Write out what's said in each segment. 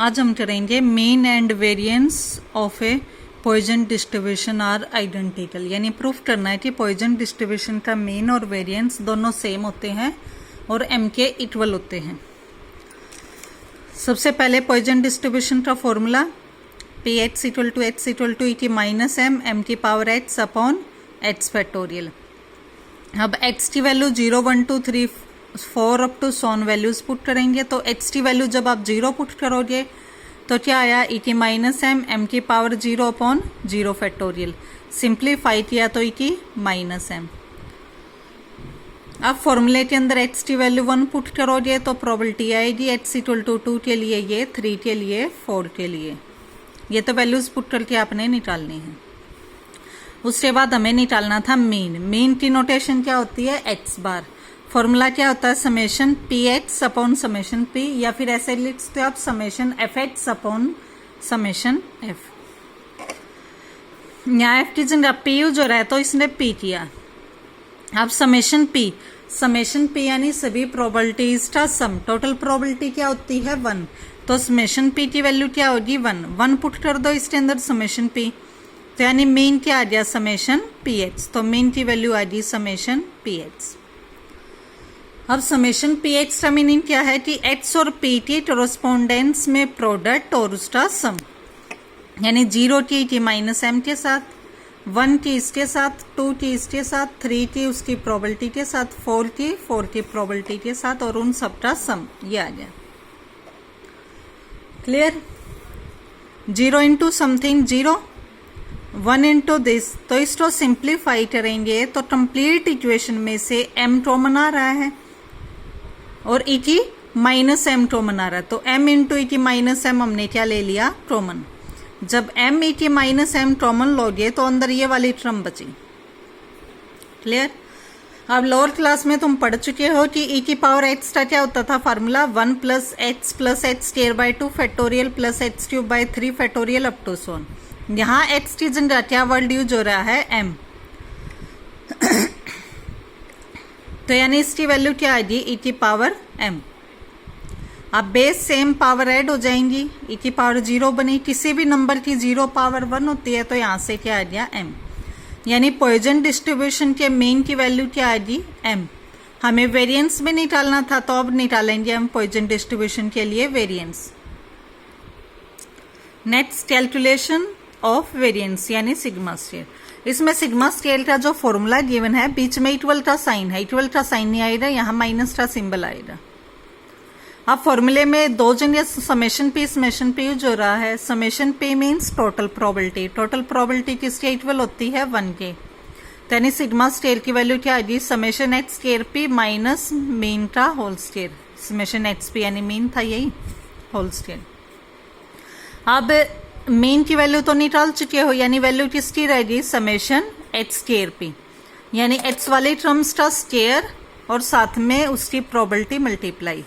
आज हम करेंगे mean and variance of a Poisson distribution are identical, यानी प्रूफ करना है कि पॉइजन डिस्ट्रीब्यूशन का मीन और वेरिएंस दोनों सेम होते हैं और एम के इक्वल होते हैं। सबसे पहले पॉइजन डिस्ट्रीब्यूशन का formula P H equal to E T minus M की power H upon H factorial. अब एच की value 0 1 2 3 4 up to Son values put करेंगे, तो एच की वैल्यू जब आप 0 पुट करोगे तो क्या आया ई टी माइनस एम की पावर 0 अपॉन 0 फैक्टोरियल। सिंप्लीफाई किया तो ई टी माइनस एम। अब फॉर्मूले के अंदर एच की वैल्यू 1 पुट करोगे तो प्रोबेबिलिटी आएगी एच इक्वल टू 2 के लिए ये, 3 के लिए, 4 के लिए। ये तो वैल्यूज पुट करके आपने निकालनी है। उसके बाद हमें निकालना था मीन की नोटेशन क्या होती है, एच बार। फॉर्मूला क्या होता है, summation P H upon summation P, या फिर ऐसे लिख सकते हो आप summation F H upon summation F. यहाँ एफ की जगह पी यूज हो रहा है तो इसने पी किया। अब समेशन पी यानी सभी प्रोबेबिलिटीज का सम। टोटल प्रोबेबिलिटी क्या होती है 1, तो समेशन पी की वैल्यू क्या होगी 1 पुट कर दो इसके अंदर समेशन पी, तो यानी मीन क्या आ गया समेशन पी एच, तो मीन की वैल्यू आ गई समेशन पी एच। अब समेशन पी एच का मीनिंग क्या है कि एच और पी की कोरोस्पोंडेंस में प्रोडक्ट और उसका सम, यानी 0 की माइनस एम के साथ, 1 की इसके साथ, 2 की इसके साथ, 3 की उसकी प्रोबेबिलिटी के साथ, 4 की प्रोबेबिलिटी के साथ, और उन सबका सम ये आ गया। Clear. 0 into something 0, 1 into this, तो इसको सिंप्लीफाई करेंगे तो कंप्लीट इक्वेशन में से m कॉमन आ रहा है और ई की माइनस एम कॉमन आ रहा है, तो m इंटू ई की माइनस एम हमने क्या ले लिया कॉमन। जब m ई की माइनस एम कॉमन लोगे तो अंदर ये वाली टर्म बची। क्लियर। अब लोअर क्लास में तुम पढ़ चुके हो कि ई की पावर एच का क्या होता था formula, 1 plus H square by 2 factorial plus H cube by 3 factorial up to so on. यहाँ एच की जगह क्या वर्ड यूज हो रहा है m, तो यानी इसकी वैल्यू क्या आएगी ई की पावर m। अब बेस सेम पावर ऐड हो जाएंगी, ई की पावर 0 बनी, किसी भी नंबर की 0 पावर 1 होती है, तो यहाँ से क्या आ गया m, यानी पॉइजन डिस्ट्रीब्यूशन के मीन की वैल्यू क्या आएगी m। हमें वेरिएंस में निकालना था तो अब निकालेंगे हम पॉइजन डिस्ट्रीब्यूशन के लिए variance. Next calculation of variance यानी सिग्मा स्केयर। इसमें सिग्मा स्केयर का जो फॉर्मूला गिवन है बीच में इक्वल का साइन है, इक्वल का साइन नहीं आएगा, यहाँ माइनस का सिंबल आएगा। अब फॉर्मूले में दो जगह समेशन पी यूज हो रहा है। Summation P means total probability, total probability किसके इक्वल होती है 1 के, तो यानी सिग्मा स्केयर की वैल्यू क्या आएगी summation H square P minus mean का whole square. Summation H P यानी मीन था यही, होल स्केयर। अब मीन की वैल्यू तो निकाल चुके हो, यानी वैल्यू किसकी रहेगी समेशन एच स्केयर पी, यानी एच वाले टर्म्स का स्केयर और साथ में उसकी प्रोबेबिलिटी मल्टीप्लाई।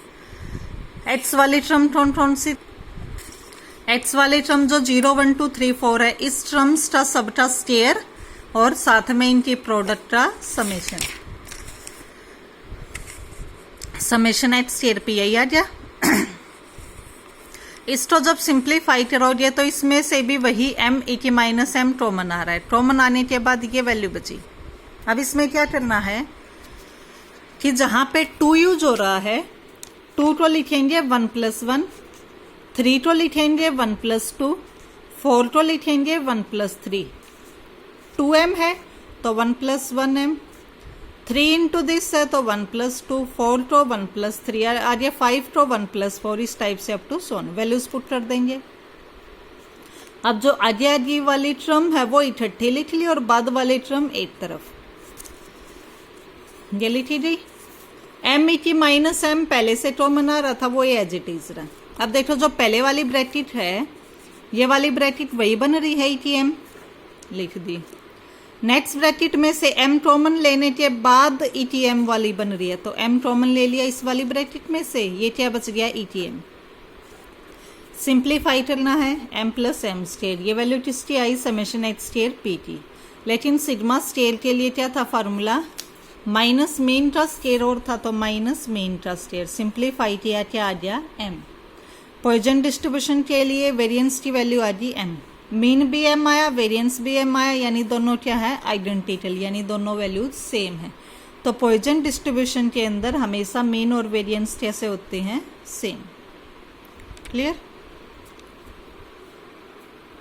एच वाली टर्म कौन सी, एच वाली टर्म जो 0 1 2 3 4 है, इस टर्म्स का सबका स्केयर और साथ में इनकी प्रोडक्ट का summation, summation H square P यही आ गया। इसको जब सिंप्लीफाई करोगे तो इसमें से भी वही m ई की माइनस एम कॉमन आ रहा है, कॉमन आने के बाद ये वैल्यू बची। अब इसमें क्या करना है कि जहां पे 2 यूज हो रहा है 2 को लिखेंगे 1 + 1, 3 को लिखेंगे 1 + 2, 4 को लिखेंगे 1 + 3, 2m है तो 1 + 1m, 3 इंटू दिस है तो 1 + 2, 4 को 1 + 3 आ गया, 5 को 1 + 4, इस टाइप से up to Son values put कर देंगे। अब जो आगे वाली टर्म है वो इकट्ठी लिख ली और बाद वाली टर्म एक तरफ ये लिखी गई। m ई की माइनस एम पहले से कॉमन आ रहा था, वो ये एज इट इज रहा। अब देखो जो पहले वाली ब्रैकेट है ये वाली ब्रैकेट वही बन रही है, ई की m लिख दी। नेक्स्ट ब्रैकेट में से m कॉमन लेने के बाद ई टी एम वाली बन रही है, तो m कॉमन ले लिया इस वाली ब्रैकेट में से, ये क्या बच गया ई टी एम। सिंप्लीफाई करना है m + m स्केयर, ये वैल्यू किसकी आई समेशन एच स्केयर पी की। लेकिन सिग्मा स्केयर के लिए क्या था फार्मूला, माइनस मीन का स्केयर और था तो माइनस मीन का स्केयर। सिंप्लीफाई किया क्या आ गया m। पॉइजन डिस्ट्रीब्यूशन के लिए वेरिएंस की वैल्यू आ गई m, मीन भी m आया, वेरिएंस भी m आया, यानी दोनों क्या है, आइडेंटिकल, यानी दोनों वैल्यूज सेम है। तो पॉइजन डिस्ट्रीब्यूशन के अंदर हमेशा मीन और वेरिएंस कैसे होते हैं, सेम। क्लियर।